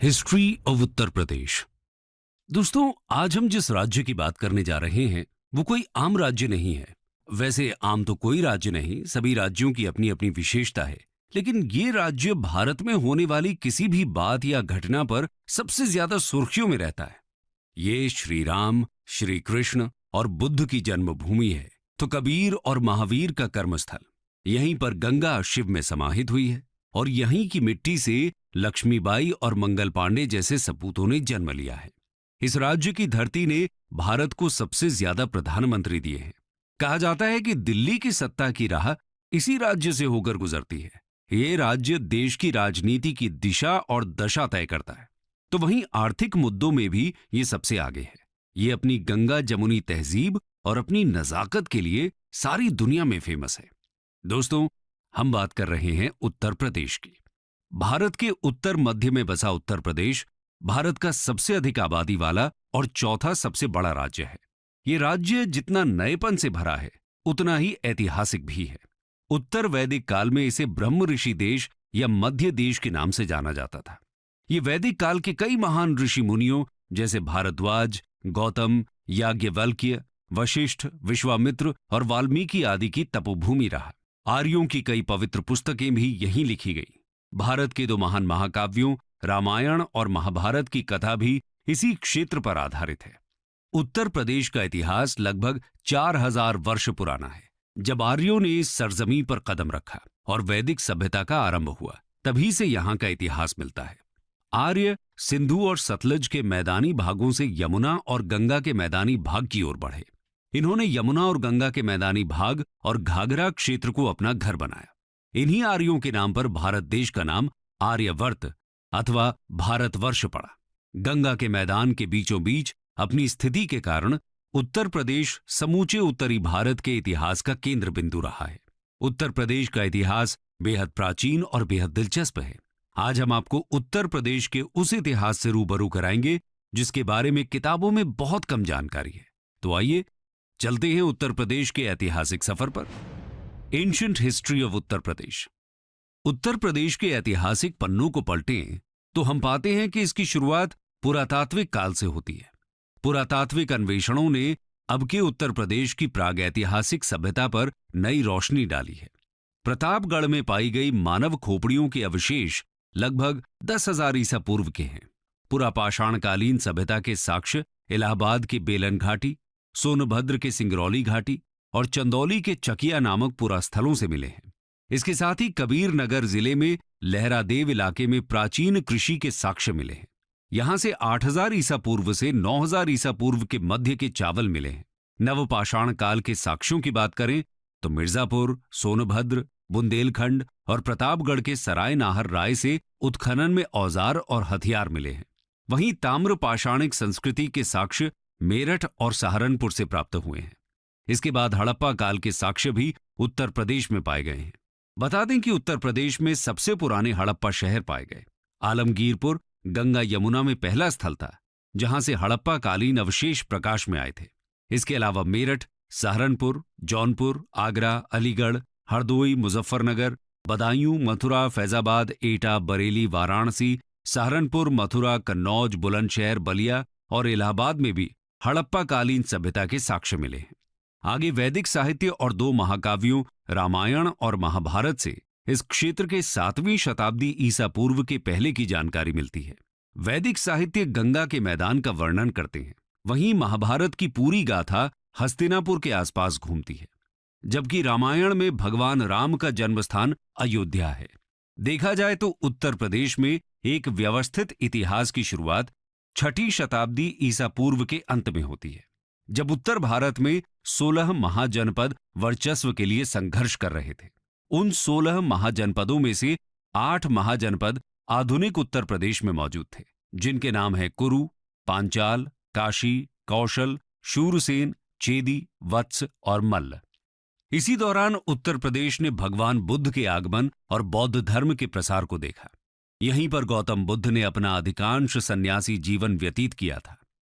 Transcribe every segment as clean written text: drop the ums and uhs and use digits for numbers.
History of Uttar Pradesh. दोस्तों, आज हम जिस राज्य की बात करने जा रहे हैं वो कोई आम राज्य नहीं है। वैसे आम तो कोई राज्य नहीं, सभी राज्यों की अपनी अपनी विशेषता है, लेकिन ये राज्य भारत में होने वाली किसी भी बात या घटना पर सबसे ज्यादा सुर्खियों में रहता है। ये श्री राम, श्री कृष्ण और बुद्ध की जन्मभूमि है, तो कबीर और महावीर का कर्मस्थल। यहीं पर गंगा शिव में समाहित हुई है और यहीं की मिट्टी से लक्ष्मीबाई और मंगल पांडे जैसे सपूतों ने जन्म लिया है। इस राज्य की धरती ने भारत को सबसे ज्यादा प्रधानमंत्री दिए हैं। कहा जाता है कि दिल्ली की सत्ता की राह इसी राज्य से होकर गुजरती है। ये राज्य देश की राजनीति की दिशा और दशा तय करता है। तो वहीं आर्थिक मुद्दों में भी ये सबसे आगे है। ये अपनी गंगा जमुनी तहजीब और अपनी नजाकत के लिए सारी दुनिया में फेमस है। दोस्तों, हम बात कर रहे हैं उत्तर प्रदेश की। भारत के उत्तर मध्य में बसा उत्तर प्रदेश भारत का सबसे अधिक आबादी वाला और चौथा सबसे बड़ा राज्य है। ये राज्य जितना नएपन से भरा है उतना ही ऐतिहासिक भी है। उत्तर वैदिक काल में इसे ब्रह्म ऋषि देश या मध्य देश के नाम से जाना जाता था। ये वैदिक काल के कई महान ऋषि मुनियों जैसे भारद्वाज, गौतम, याज्ञवल्क्य, वशिष्ठ, विश्वामित्र और वाल्मीकि आदि की तपोभूमि रहा। आर्यों की कई पवित्र पुस्तकें भी यहीं लिखी गई। भारत के दो महान महाकाव्यों रामायण और महाभारत की कथा भी इसी क्षेत्र पर आधारित है। उत्तर प्रदेश का इतिहास लगभग 4000 वर्ष पुराना है। जब आर्यों ने इस सरजमी पर कदम रखा और वैदिक सभ्यता का आरंभ हुआ, तभी से यहाँ का इतिहास मिलता है। आर्य सिंधु और सतलज के मैदानी भागों से यमुना और गंगा के मैदानी भाग की ओर बढ़े। इन्होंने यमुना और गंगा के मैदानी भाग और घाघरा क्षेत्र को अपना घर बनाया। इन्हीं आर्यों के नाम पर भारत देश का नाम आर्यवर्त अथवा भारतवर्ष पड़ा। गंगा के मैदान के बीचों बीच अपनी स्थिति के कारण उत्तर प्रदेश समूचे उत्तरी भारत के इतिहास का केंद्र बिंदु रहा है। उत्तर प्रदेश का इतिहास बेहद प्राचीन और बेहद दिलचस्प है। आज हम आपको उत्तर प्रदेश के उस इतिहास से रूबरू कराएंगे जिसके बारे में किताबों में बहुत कम जानकारी है। तो आइए चलते हैं उत्तर प्रदेश के ऐतिहासिक सफर पर। Ancient history of Uttar Pradesh. Uttar Pradesh के ऐतिहासिक पन्नों को पलटें तो हम पाते हैं कि इसकी शुरुआत पुरातात्विक काल से होती है। पुरातात्विक अन्वेषणों ने अब के उत्तर प्रदेश की प्रागैतिहासिक सभ्यता पर नई रोशनी डाली है। प्रतापगढ़ में पाई गई मानव खोपड़ियों के अवशेष लगभग 10,000 ईसा पूर्व के हैं। पुरापाषाणकालीन सभ्यता के साक्ष्य इलाहाबाद के बेलन घाटी, सोनभद्र के सिंगरौली घाटी और चंदौली के चकिया नामक पुरास्थलों से मिले हैं। इसके साथ ही कबीर नगर जिले में लहरादेव इलाके में प्राचीन कृषि के साक्ष्य मिले हैं। यहां से 8000 ईसा पूर्व से 9000 ईसा पूर्व के मध्य के चावल मिले हैं। नवपाषाण काल के साक्ष्यों की बात करें तो मिर्जापुर, सोनभद्र, बुंदेलखंड और प्रतापगढ़ के सराय नाहर राय से उत्खनन में औजार और हथियार मिले हैं। वहीं ताम्र पाषाणिक संस्कृति के साक्ष्य मेरठ और सहारनपुर से प्राप्त हुए हैं। इसके बाद हड़प्पा काल के साक्ष्य भी उत्तर प्रदेश में पाए गए हैं। बता दें कि उत्तर प्रदेश में सबसे पुराने हड़प्पा शहर पाए गए। आलमगीरपुर गंगा यमुना में पहला स्थल था जहां से हड़प्पा कालीन अवशेष प्रकाश में आए थे। इसके अलावा मेरठ, सहारनपुर, जौनपुर, आगरा, अलीगढ़, हरदोई, मुजफ्फरनगर, बदायूं, मथुरा, फैजाबाद, एटा, बरेली, वाराणसी, सहारनपुर, मथुरा, कन्नौज, बुलंदशहर, बलिया और इलाहाबाद में भी हड़प्पा कालीन सभ्यता के साक्ष्य मिले हैं। आगे वैदिक साहित्य और दो महाकाव्यों रामायण और महाभारत से इस क्षेत्र के 7वीं शताब्दी ईसा पूर्व के पहले की जानकारी मिलती है। वैदिक साहित्य गंगा के मैदान का वर्णन करते हैं, वहीं महाभारत की पूरी गाथा हस्तिनापुर के आसपास घूमती है, जबकि रामायण में भगवान राम का जन्मस्थान अयोध्या है। देखा जाए तो उत्तर प्रदेश में एक व्यवस्थित इतिहास की शुरुआत 6ठी शताब्दी ईसा पूर्व के अंत में होती है, जब उत्तर भारत में 16 महाजनपद वर्चस्व के लिए संघर्ष कर रहे थे। उन 16 महाजनपदों में से 8 महाजनपद आधुनिक उत्तर प्रदेश में मौजूद थे, जिनके नाम है कुरु, पांचाल, काशी, कौशल, शूरसेन, चेदी, वत्स और मल्ल। इसी दौरान उत्तर प्रदेश ने भगवान बुद्ध के आगमन और बौद्ध धर्म के प्रसार को देखा। यहीं पर गौतम बुद्ध ने अपना अधिकांश सन्यासी जीवन व्यतीत किया था।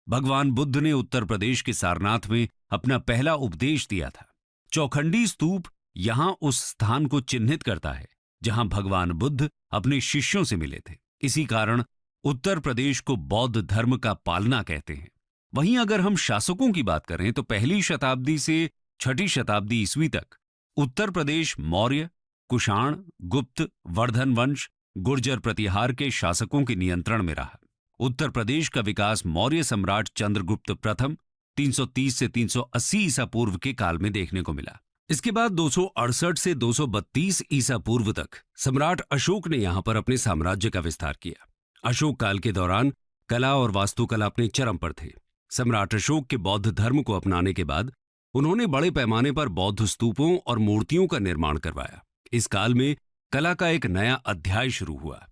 भगवान बुद्ध ने उत्तर प्रदेश के सारनाथ में अपना पहला उपदेश दिया था। चौखंडी स्तूप यहां उस स्थान को चिन्हित करता है जहां भगवान बुद्ध अपने शिष्यों से मिले थे। इसी कारण उत्तर प्रदेश को बौद्ध धर्म का पालना कहते हैं। वहीं अगर हम शासकों की बात करें तो पहली शताब्दी से छठी शताब्दी ईस्वी तक उत्तर प्रदेश मौर्य, कुषाण, गुप्त, वर्धन वंश, गुर्जर प्रतिहार के शासकों के नियंत्रण में रहा। उत्तर प्रदेश का विकास मौर्य सम्राट चंद्रगुप्त प्रथम 330 से 380 ईसा पूर्व के काल में देखने को मिला। इसके बाद 268 से 232 ईसा पूर्व तक सम्राट अशोक ने यहां पर अपने साम्राज्य का विस्तार किया। अशोक काल के दौरान कला और वास्तुकला अपने चरम पर थे। सम्राट अशोक के बौद्ध धर्म को अपनाने के बाद उन्होंने बड़े पैमाने पर बौद्ध स्तूपों और मूर्तियों का निर्माण करवाया। इस काल में कला का एक नया अध्याय शुरू हुआ।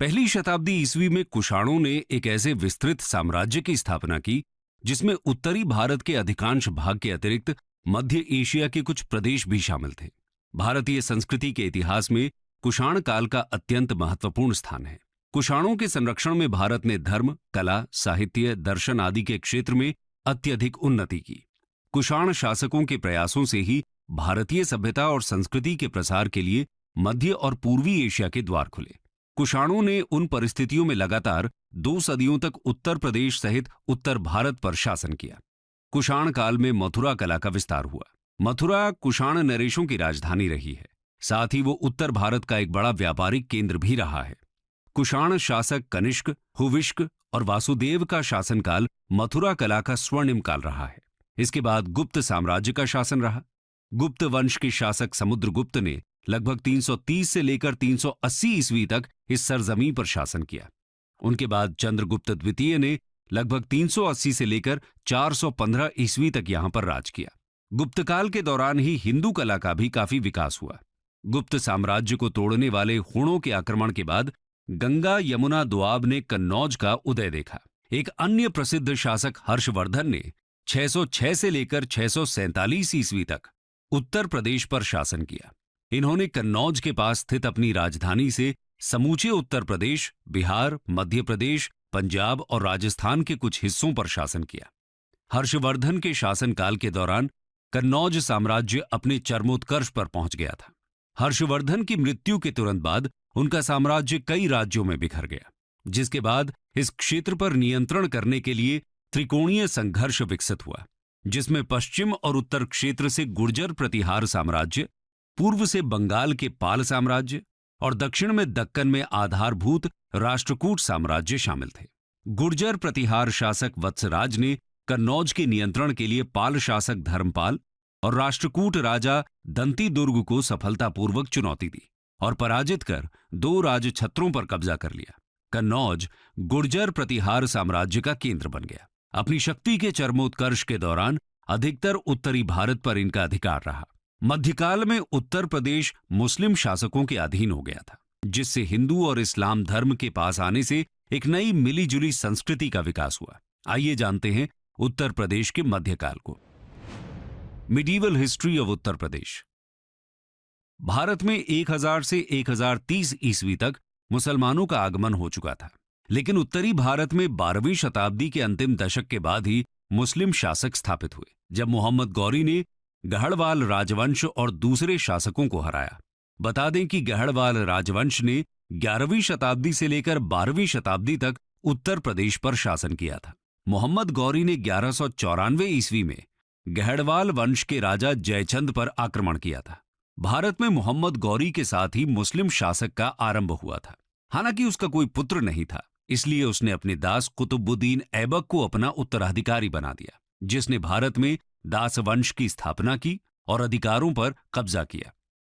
पहली शताब्दी ईस्वी में कुषाणों ने एक ऐसे विस्तृत साम्राज्य की स्थापना की जिसमें उत्तरी भारत के अधिकांश भाग के अतिरिक्त मध्य एशिया के कुछ प्रदेश भी शामिल थे। भारतीय संस्कृति के इतिहास में कुषाण काल का अत्यंत महत्वपूर्ण स्थान है। कुषाणों के संरक्षण में भारत ने धर्म, कला, साहित्य, दर्शन आदि के क्षेत्र में अत्यधिक उन्नति की। कुषाण शासकों के प्रयासों से ही भारतीय सभ्यता और संस्कृति के प्रसार के लिए मध्य और पूर्वी एशिया के द्वार खुले। कुषाणों ने उन परिस्थितियों में लगातार 2 सदियों तक उत्तर प्रदेश सहित उत्तर भारत पर शासन किया। कुषाण काल में मथुरा कला का विस्तार हुआ। मथुरा कुषाण नरेशों की राजधानी रही है। साथ ही वो उत्तर भारत का एक बड़ा व्यापारिक केंद्र भी रहा है। कुषाण शासक कनिष्क, हुविष्क और वासुदेव का शासनकाल मथुरा कला का स्वर्णिम काल रहा है। इसके बाद गुप्त साम्राज्य का शासन रहा। गुप्त वंश के शासक समुद्रगुप्त ने लगभग 330 से लेकर 380 ईस्वी तक इस सरजमीन पर शासन किया। उनके बाद चंद्रगुप्त द्वितीय ने लगभग 380 से लेकर 415 ईस्वी तक यहां पर राज किया। गुप्त काल के दौरान ही हिंदू कला का भी काफी विकास हुआ। गुप्त साम्राज्य को तोड़ने वाले हूणों के आक्रमण के बाद गंगा यमुना दोआब ने कन्नौज का उदय देखा। एक अन्य प्रसिद्ध शासक हर्षवर्धन ने 606 से लेकर 647 ईस्वी तक उत्तर प्रदेश पर शासन किया। इन्होंने कन्नौज के पास स्थित अपनी राजधानी से समूचे उत्तर प्रदेश, बिहार, मध्य प्रदेश, पंजाब और राजस्थान के कुछ हिस्सों पर शासन किया। हर्षवर्धन के शासनकाल के दौरान कन्नौज साम्राज्य अपने चरमोत्कर्ष पर पहुंच गया था। हर्षवर्धन की मृत्यु के तुरंत बाद उनका साम्राज्य कई राज्यों में बिखर गया, जिसके बाद इस क्षेत्र पर नियंत्रण करने के लिए त्रिकोणीय संघर्ष विकसित हुआ, जिसमें पश्चिम और उत्तर क्षेत्र से गुर्जर प्रतिहार साम्राज्य, पूर्व से बंगाल के पाल साम्राज्य और दक्षिण में दक्कन में आधारभूत राष्ट्रकूट साम्राज्य शामिल थे। गुर्जर प्रतिहार शासक वत्सराज ने कन्नौज के नियंत्रण के लिए पाल शासक धर्मपाल और राष्ट्रकूट राजा दंती दुर्ग को सफलतापूर्वक चुनौती दी और पराजित कर 2 राजछत्रों पर कब्जा कर लिया। कन्नौज गुर्जर प्रतिहार साम्राज्य का केंद्र बन गया। अपनी शक्ति के चरमोत्कर्ष के दौरान अधिकतर उत्तरी भारत पर इनका अधिकार रहा। मध्यकाल में उत्तर प्रदेश मुस्लिम शासकों के अधीन हो गया था, जिससे हिंदू और इस्लाम धर्म के पास आने से एक नई मिलीजुली संस्कृति का विकास हुआ। आइए जानते हैं उत्तर प्रदेश के मध्यकाल को। Medieval history of Uttar Pradesh. Bharat में 1000 से 1030 ईस्वी तक मुसलमानों का आगमन हो चुका था, लेकिन उत्तरी भारत में 12वीं शताब्दी के अंतिम दशक के बाद ही मुस्लिम शासक स्थापित हुए, जब मोहम्मद गौरी ने गढ़वाल राजवंश और दूसरे शासकों को हराया। बता दें कि गढ़वाल राजवंश ने 11वीं शताब्दी से लेकर 12वीं शताब्दी तक उत्तर प्रदेश पर शासन किया था। मोहम्मद गौरी ने 1194 ईस्वी में गढ़वाल वंश के राजा जयचंद पर आक्रमण किया था। भारत में मोहम्मद गौरी के साथ ही मुस्लिम शासक का आरंभ हुआ था। हालांकि उसका कोई पुत्र नहीं था, इसलिए उसने अपने दास कुतुबुद्दीन ऐबक को अपना उत्तराधिकारी बना दिया, जिसने भारत में दास वंश की स्थापना की और अधिकारों पर कब्जा किया।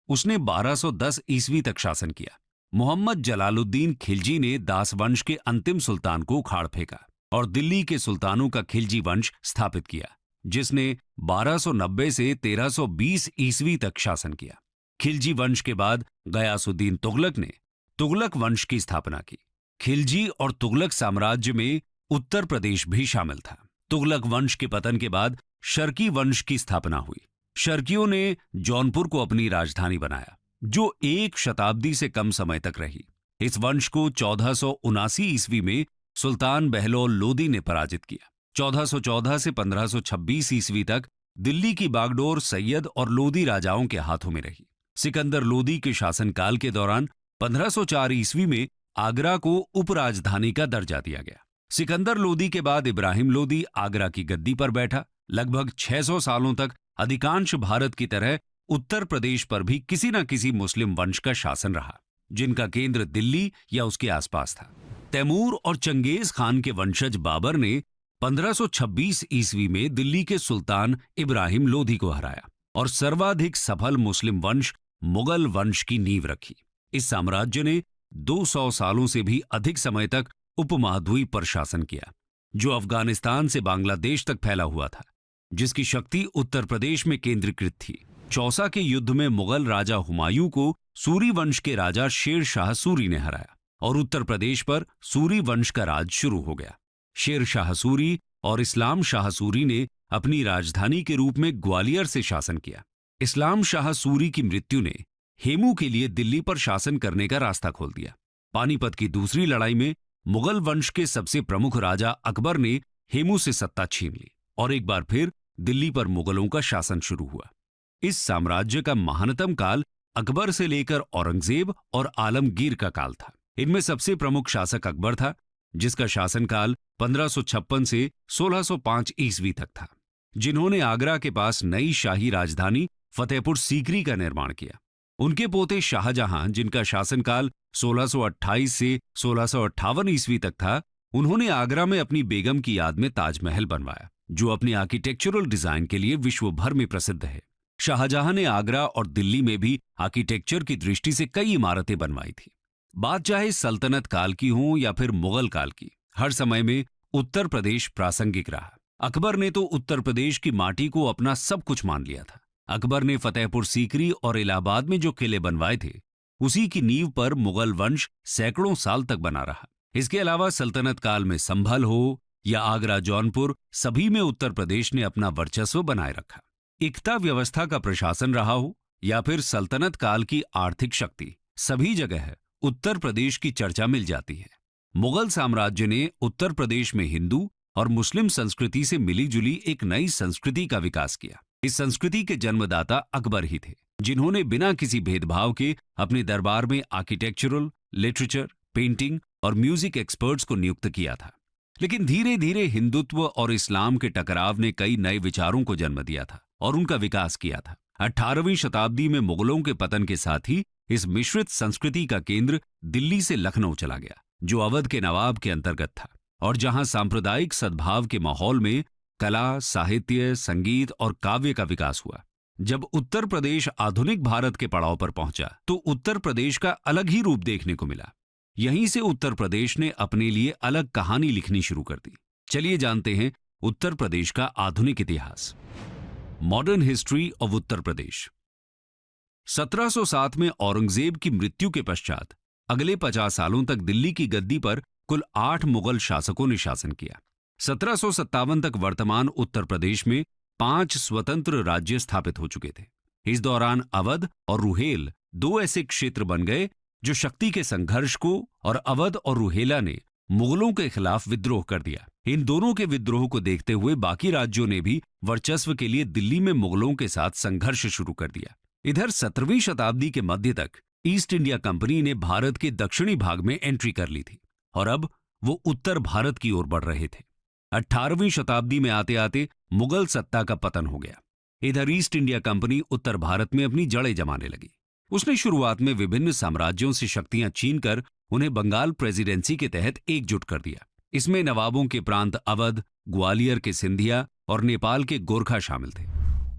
उसने 1210 ईस्वी तक शासन किया। मोहम्मद जलालुद्दीन खिलजी ने दास वंश के अंतिम सुल्तान को उखाड़ फेंका और दिल्ली के सुल्तानों का खिलजी वंश स्थापित किया, जिसने 1290 से 1320 ईस्वी तक शासन किया। खिलजी वंश के बाद गयासुद्दीन तुगलक ने तुगलक वंश की स्थापना की। खिलजी और तुगलक साम्राज्य में उत्तर प्रदेश भी शामिल था। तुगलक वंश के पतन के बाद शर्की वंश की स्थापना हुई। शर्कियों ने जौनपुर को अपनी राजधानी बनाया, जो 1 शताब्दी से कम समय तक रही। इस वंश को 1479 ईस्वी में सुल्तान बहलोल लोदी ने पराजित किया। 1414 से 1526 ईस्वी तक दिल्ली की बागडोर सैयद और लोदी राजाओं के हाथों में रही। सिकंदर लोदी के शासनकाल के दौरान 1504 ईस्वी में आगरा को उपराजधानी का दर्जा दिया गया। सिकंदर लोदी के बाद इब्राहिम लोदी आगरा की गद्दी पर बैठा। लगभग 600 सालों तक अधिकांश भारत की तरह उत्तर प्रदेश पर भी किसी न किसी मुस्लिम वंश का शासन रहा, जिनका केंद्र दिल्ली या उसके आसपास था। तैमूर और चंगेज खान के वंशज बाबर ने 1526 ईस्वी में दिल्ली के सुल्तान इब्राहिम लोदी को हराया और सर्वाधिक सफल मुस्लिम वंश मुगल वंश की नींव रखी। इस साम्राज्य ने 200 सालों से भी अधिक समय तक उपमहाद्वीप पर शासन किया, जो अफगानिस्तान से बांग्लादेश तक फैला हुआ था, जिसकी शक्ति उत्तर प्रदेश में केंद्रीकृत थी। चौसा के युद्ध में मुगल राजा हुमायूं को सूरी वंश के राजा शेर शाह सूरी ने हराया और उत्तर प्रदेश पर सूरी वंश का राज शुरू हो गया। शेर शाह सूरी और इस्लाम शाह सूरी ने अपनी राजधानी के रूप में ग्वालियर से शासन किया। इस्लाम शाह सूरी की मृत्यु ने हेमू के लिए दिल्ली पर शासन करने का रास्ता खोल दिया। पानीपत की दूसरी लड़ाई में मुगल वंश के सबसे प्रमुख राजा अकबर ने हेमू से सत्ता छीन ली और एक बार फिर दिल्ली पर मुगलों का शासन शुरू हुआ। इस साम्राज्य का महानतम काल अकबर से लेकर औरंगजेब और आलमगीर का काल था। इनमें सबसे प्रमुख शासक अकबर था, जिसका शासनकाल 1556 से 1605 ईस्वी तक था, जिन्होंने आगरा के पास नई शाही राजधानी फतेहपुर सीकरी का निर्माण किया। उनके पोते शाहजहां, जिनका शासनकाल 1628 से 1658 ईस्वी तक था, उन्होंने आगरा में अपनी बेगम की याद में ताजमहल बनवाया, जो अपनी आर्किटेक्चरल डिजाइन के लिए विश्व भर में प्रसिद्ध है। शाहजहां ने आगरा और दिल्ली में भी आर्किटेक्चर की दृष्टि से कई इमारतें बनवाई थी। बात चाहे सल्तनत काल की हो या फिर मुगल काल की, हर समय में उत्तर प्रदेश प्रासंगिक रहा। अकबर ने तो उत्तर प्रदेश की माटी को अपना सब कुछ मान लिया था। अकबर ने फतेहपुर सीकरी और इलाहाबाद में जो किले बनवाए थे, उसी की नींव पर मुगल वंश सैकड़ों साल तक बना रहा। इसके अलावा सल्तनत काल में संभल हो या आगरा जौनपुर, सभी में उत्तर प्रदेश ने अपना वर्चस्व बनाए रखा। एकता व्यवस्था का प्रशासन रहा हो या फिर सल्तनत काल की आर्थिक शक्ति, सभी जगह उत्तर प्रदेश की चर्चा मिल जाती है। मुगल साम्राज्य ने उत्तर प्रदेश में हिंदू और मुस्लिम संस्कृति से मिली जुली एक नई संस्कृति का विकास किया। इस संस्कृति के जन्मदाता अकबर ही थे, जिन्होंने बिना किसी भेदभाव के अपने दरबार में आर्किटेक्चरल, लिटरेचर, पेंटिंग और म्यूजिक एक्सपर्ट्स को नियुक्त किया था। लेकिन धीरे धीरे हिंदुत्व और इस्लाम के टकराव ने कई नए विचारों को जन्म दिया था और उनका विकास किया था। 18वीं शताब्दी में मुगलों के पतन के साथ ही इस मिश्रित संस्कृति का केंद्र दिल्ली से लखनऊ चला गया, जो अवध के नवाब के अंतर्गत था और जहां सांप्रदायिक सद्भाव के माहौल में कला, साहित्य, संगीत और काव्य का विकास हुआ। जब उत्तर प्रदेश आधुनिक भारत के पड़ाव पर पहुंचा, तो उत्तर प्रदेश का अलग ही रूप देखने को मिला। यहीं से उत्तर प्रदेश ने अपने लिए अलग कहानी लिखनी शुरू कर दी। चलिए जानते हैं उत्तर प्रदेश का आधुनिक इतिहास। Modern history of Uttar Pradesh. 1707 में औरंगजेब की मृत्यु के पश्चात अगले 50 सालों तक दिल्ली की गद्दी पर कुल 8 मुगल शासकों ने शासन किया। 1757 तक वर्तमान उत्तर प्रदेश में 5 स्वतंत्र राज्य स्थापित हो चुके थे। इस दौरान अवध और रुहेल 2 ऐसे क्षेत्र बन गए जो शक्ति के संघर्ष को, और अवध और रुहेला ने मुगलों के खिलाफ विद्रोह कर दिया। इन दोनों के विद्रोह को देखते हुए बाकी राज्यों ने भी वर्चस्व के लिए दिल्ली में मुगलों के साथ संघर्ष शुरू कर दिया। इधर 17वीं शताब्दी के मध्य तक ईस्ट इंडिया कंपनी ने भारत के दक्षिणी भाग में एंट्री कर ली थी और अब वो उत्तर भारत की ओर बढ़ रहे थे। 18वीं शताब्दी में आते आते मुगल सत्ता का पतन हो गया। इधर ईस्ट इंडिया कंपनी उत्तर भारत में अपनी जड़ें जमाने लगी। उसने शुरुआत में विभिन्न साम्राज्यों से शक्तियां छीनकर उन्हें बंगाल प्रेसिडेंसी के तहत एकजुट कर दिया। इसमें नवाबों के प्रांत अवध, ग्वालियर के सिंधिया और नेपाल के गोरखा शामिल थे।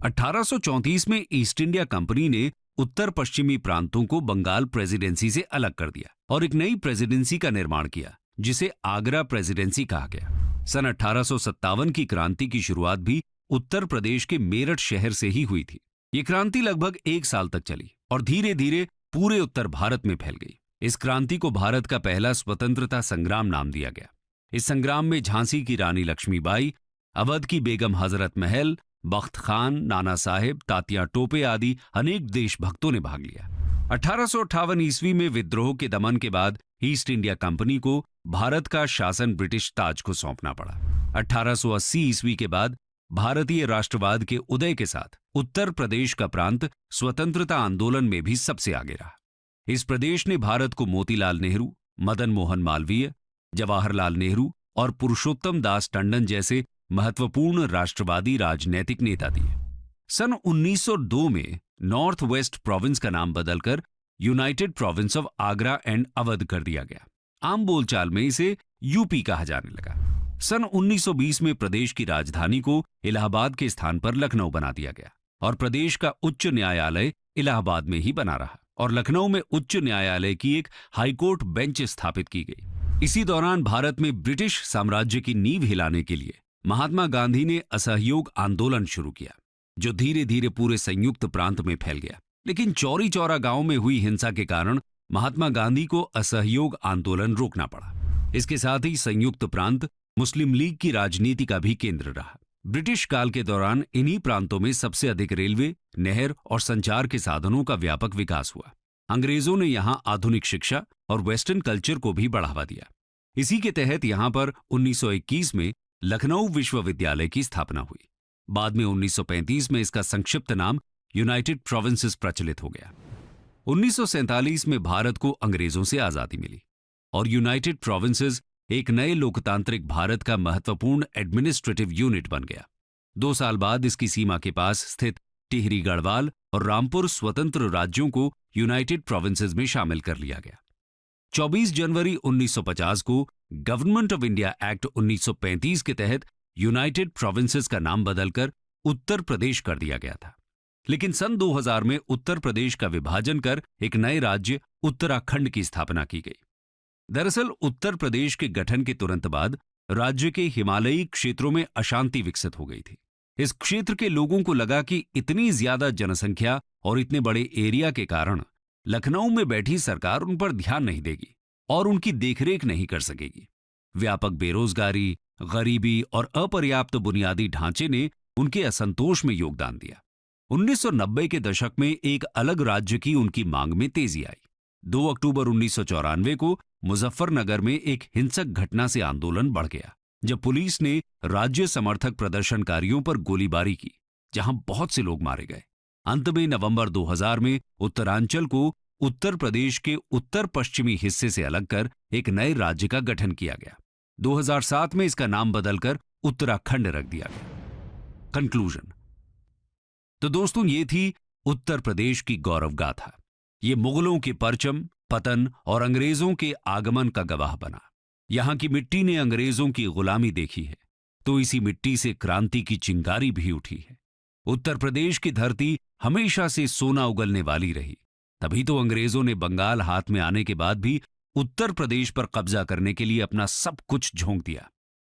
1834 में ईस्ट इंडिया कंपनी ने उत्तर पश्चिमी प्रांतों को बंगाल प्रेसिडेंसी से अलग कर दिया और एक नई प्रेसिडेंसी का निर्माण किया, जिसे आगरा प्रेसिडेंसी कहा गया। सन 1857 की क्रांति की शुरुआत भी उत्तर प्रदेश के मेरठ शहर से ही हुई थी। ये क्रांति लगभग 1 साल तक चली और धीरे धीरे पूरे उत्तर भारत में फैल गई। इस क्रांति को भारत का पहला स्वतंत्रता संग्राम नाम दिया गया। इस संग्राम में झांसी की रानी लक्ष्मीबाई, अवध की बेगम हजरत महल, बख्त खान, नाना साहेब, तात्या टोपे आदि अनेक देशभक्तों ने भाग लिया। 1858 ईस्वी में विद्रोह के दमन के बाद ईस्ट इंडिया कंपनी को भारत का शासन ब्रिटिश ताज को सौंपना पड़ा। 1880 ईस्वी के बाद भारतीय राष्ट्रवाद के उदय के साथ उत्तर प्रदेश का प्रांत स्वतंत्रता आंदोलन में भी सबसे आगे रहा। इस प्रदेश ने भारत को मोतीलाल नेहरू, मदन मोहन मालवीय, जवाहरलाल नेहरू और पुरुषोत्तम दास टंडन जैसे महत्वपूर्ण राष्ट्रवादी राजनैतिक नेता दिए। सन 1902 में नॉर्थ वेस्ट प्रोविंस का नाम बदलकर United province of Agra and Awadh कर दिया गया। आम बोलचाल में इसे यूपी कहा जाने लगा। सन 1920 में प्रदेश की राजधानी को इलाहाबाद के स्थान पर लखनऊ बना दिया गया और प्रदेश का उच्च न्यायालय इलाहाबाद में ही बना रहा और लखनऊ में उच्च न्यायालय की एक हाईकोर्ट बेंच स्थापित की गई। इसी दौरान भारत में ब्रिटिश साम्राज्य की नींव हिलाने के लिए महात्मा गांधी ने असहयोग आंदोलन शुरू किया, जो धीरे धीरे पूरे संयुक्त प्रांत में फैल गया। लेकिन चौरी चौरा गांव में हुई हिंसा के कारण महात्मा गांधी को असहयोग आंदोलन रोकना पड़ा। इसके साथ ही संयुक्त प्रांत मुस्लिम लीग की राजनीति का भी केंद्र रहा। ब्रिटिश काल के दौरान इन्हीं प्रांतों में सबसे अधिक रेलवे, नहर और संचार के साधनों का व्यापक विकास हुआ। अंग्रेजों ने यहां आधुनिक शिक्षा और वेस्टर्न कल्चर को भी बढ़ावा दिया। इसी के तहत यहां पर 1921 में लखनऊ विश्वविद्यालय की स्थापना हुई। बाद में 1935 में इसका संक्षिप्त नाम यूनाइटेड प्रोविंसेस प्रचलित हो गया। 1947 में भारत को अंग्रेजों से आजादी मिली और यूनाइटेड प्रोविंसेस एक नए लोकतांत्रिक भारत का महत्वपूर्ण एडमिनिस्ट्रेटिव यूनिट बन गया। 2 साल बाद इसकी सीमा के पास स्थित टिहरी गढ़वाल और रामपुर स्वतंत्र राज्यों को यूनाइटेड प्रोविंसेस में शामिल कर लिया गया। 24 जनवरी 1950 को गवर्नमेंट ऑफ इंडिया एक्ट 1935 के तहत यूनाइटेड प्रोविंसेस का नाम बदलकर उत्तर प्रदेश कर दिया गया था। लेकिन सन 2000 में उत्तर प्रदेश का विभाजन कर एक नए राज्य उत्तराखंड की स्थापना की गई। दरअसल उत्तर प्रदेश के गठन के तुरंत बाद राज्य के हिमालयी क्षेत्रों में अशांति विकसित हो गई थी। इस क्षेत्र के लोगों को लगा कि इतनी ज्यादा जनसंख्या और इतने बड़े एरिया के कारण लखनऊ में बैठी सरकार उन पर ध्यान नहीं देगी और उनकी देखरेख नहीं कर सकेगी। व्यापक बेरोजगारी, गरीबी और अपर्याप्त बुनियादी ढांचे ने उनके असंतोष में योगदान दिया। 1990 के दशक में एक अलग राज्य की उनकी मांग में तेजी आई। 2 अक्टूबर 1994 को मुजफ्फरनगर में एक हिंसक घटना से आंदोलन बढ़ गया, जब पुलिस ने राज्य समर्थक प्रदर्शनकारियों पर गोलीबारी की, जहां बहुत से लोग मारे गए। अंत में नवंबर 2000 में उत्तरांचल को उत्तर प्रदेश के उत्तर पश्चिमी हिस्से से अलग कर एक नए राज्य का गठन किया गया। 2007 में इसका नाम बदलकर उत्तराखंड रख दिया गया। कंक्लूजन। तो दोस्तों, ये थी उत्तर प्रदेश की गौरव गाथा। ये मुगलों के परचम, पतन और अंग्रेजों के आगमन का गवाह बना। यहां की मिट्टी ने अंग्रेजों की गुलामी देखी है, तो इसी मिट्टी से क्रांति की चिंगारी भी उठी है। उत्तर प्रदेश की धरती हमेशा से सोना उगलने वाली रही। तभी तो अंग्रेजों ने बंगाल हाथ में आने के बाद भी उत्तर प्रदेश पर कब्जा करने के लिए अपना सब कुछ झोंक दिया।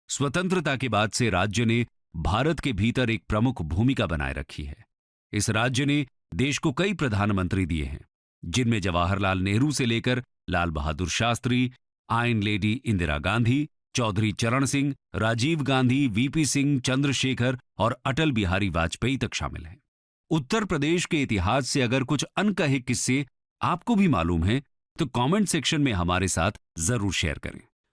स्वतंत्रता के बाद से राज्य ने भारत के भीतर एक प्रमुख भूमिका बनाए रखी है। इस राज्य ने देश को कई प्रधानमंत्री दिए हैं, जिनमें जवाहरलाल नेहरू से लेकर लाल बहादुर शास्त्री, आयन लेडी इंदिरा गांधी, चौधरी चरण सिंह, राजीव गांधी, वीपी सिंह, चंद्रशेखर और अटल बिहारी वाजपेयी तक शामिल हैं। उत्तर प्रदेश के इतिहास से अगर कुछ अनकहे किस्से आपको भी मालूम हैं, तो कमेंट सेक्शन में हमारे साथ जरूर शेयर करें।